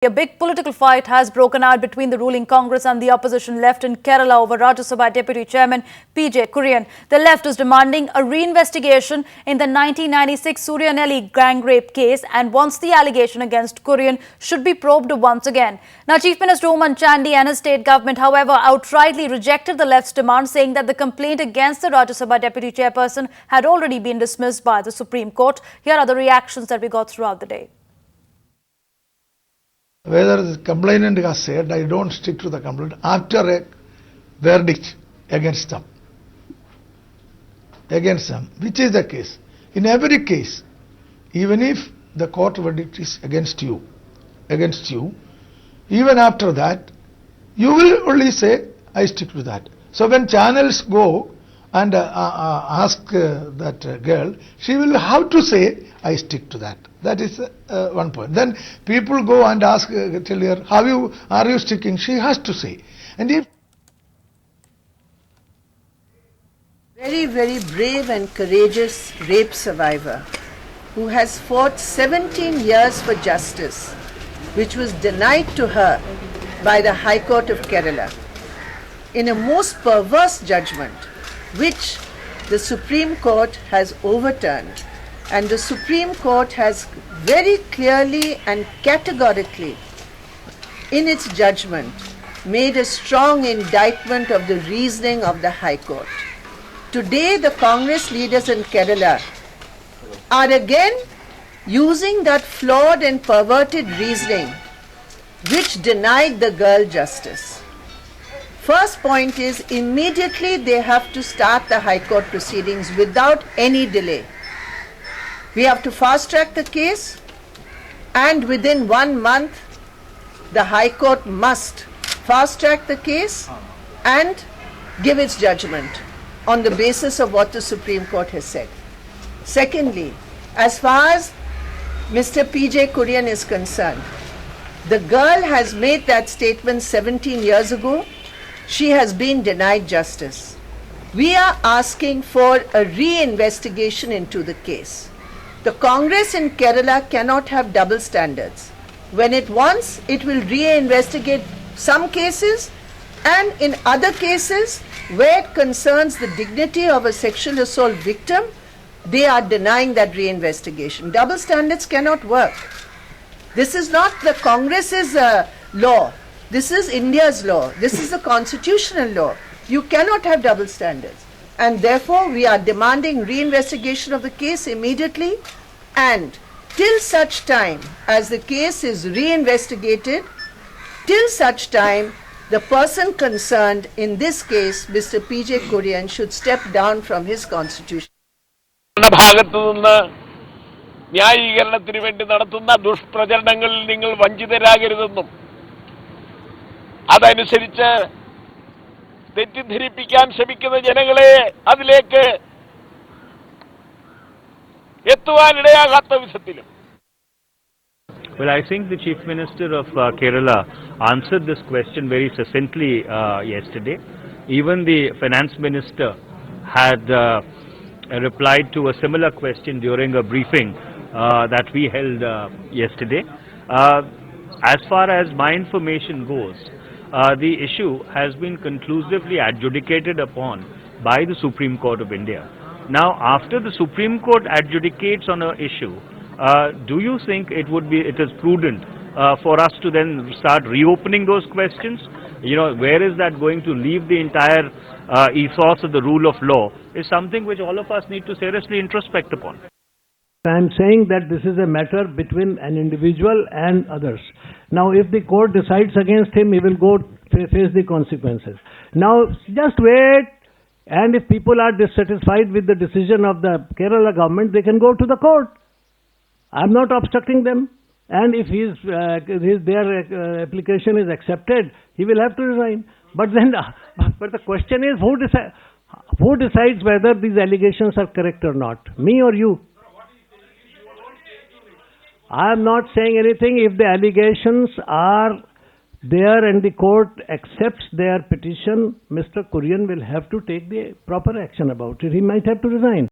A big political fight has broken out between the ruling Congress and the opposition left in Kerala over Rajya Sabha Deputy Chairman PJ Kurian. The left is demanding a reinvestigation in the 1996 Suryanelli gang rape case and wants the allegation against Kurian should be probed once again. Now, Chief Minister Oommen Chandy and his state government, however, outrightly rejected the left's demand, saying that the complaint against the Rajya Sabha Deputy Chairperson had already been dismissed by the Supreme Court. Here are the reactions that we got throughout the day. Whether the complainant has said, I don't stick to the complaint after a verdict against them, which is the case. In every case, even if the court verdict is against you, even after that, you will only say, I stick to that. So when channels go and ask that girl, she will have to say, I stick to that. That is one point. Then people go and ask, tell her, are you sticking? She has to say. And if very, very brave and courageous rape survivor who has fought 17 years for justice, which was denied to her by the High Court of Kerala, in a most perverse judgment, which the Supreme Court has overturned. And the Supreme Court has very clearly and categorically, in its judgment, made a strong indictment of the reasoning of the High Court. Today, the Congress leaders in Kerala are again using that flawed and perverted reasoning which denied the girl justice. First point is, immediately they have to start the High Court proceedings without any delay. We have to fast track the case, and within 1 month, the High Court must fast track the case and give its judgment on the basis of what the Supreme Court has said. Secondly, as far as Mr. PJ Kurian is concerned, the girl has made that statement 17 years ago. She has been denied justice. We are asking for a reinvestigation into the case. The Congress in Kerala cannot have double standards. When it wants, it will reinvestigate some cases, and in other cases where it concerns the dignity of a sexual assault victim, they are denying that reinvestigation. Double standards cannot work. This is not the Congress's law. This is India's law. This is the constitutional law. You cannot have double standards. And therefore, we are demanding reinvestigation of the case immediately, and till such time as the case is reinvestigated, till such time the person concerned, in this case Mr. PJ Kurian, should step down from his constitution. ന്യായീകരണത്തിന് വേണ്ടി നടത്തുന്ന ദുഷ്പ്രചരണങ്ങളിൽ നിങ്ങൾ വഞ്ചിതരാകരുതെന്നും അതനുസരിച്ച് തെറ്റിദ്ധരിപ്പിക്കാൻ ശ്രമിക്കുന്ന ജനങ്ങളെ അതിലേക്ക് എത്തുവാനിടയാകാത്ത വിധത്തിലും. Well, I think the Chief Minister of Kerala answered this question very succinctly yesterday. Even the Finance Minister had replied to a similar question during a briefing that we held yesterday. As far as my information goes, the issue has been conclusively adjudicated upon by the Supreme Court of India. Now, after the Supreme Court adjudicates on an issue, do you think it is prudent for us to then start reopening those questions? You know, where is that going to leave the entire ethos of the rule of law is something which all of us need to seriously introspect upon. I am saying that this is a matter between an individual and others. Now, if the court decides against him, he will go face the consequences. Now, just wait, and if people are dissatisfied with the decision of the Kerala government, they can go to the court. I am not obstructing them. And if their application is accepted, he will have to resign. But then, but the question is, who decides whether these allegations are correct or not? Me or you? I am not saying anything. If the allegations are there and the court accepts their petition, Mr. Kurian will have to take the proper action about it. He might have to resign.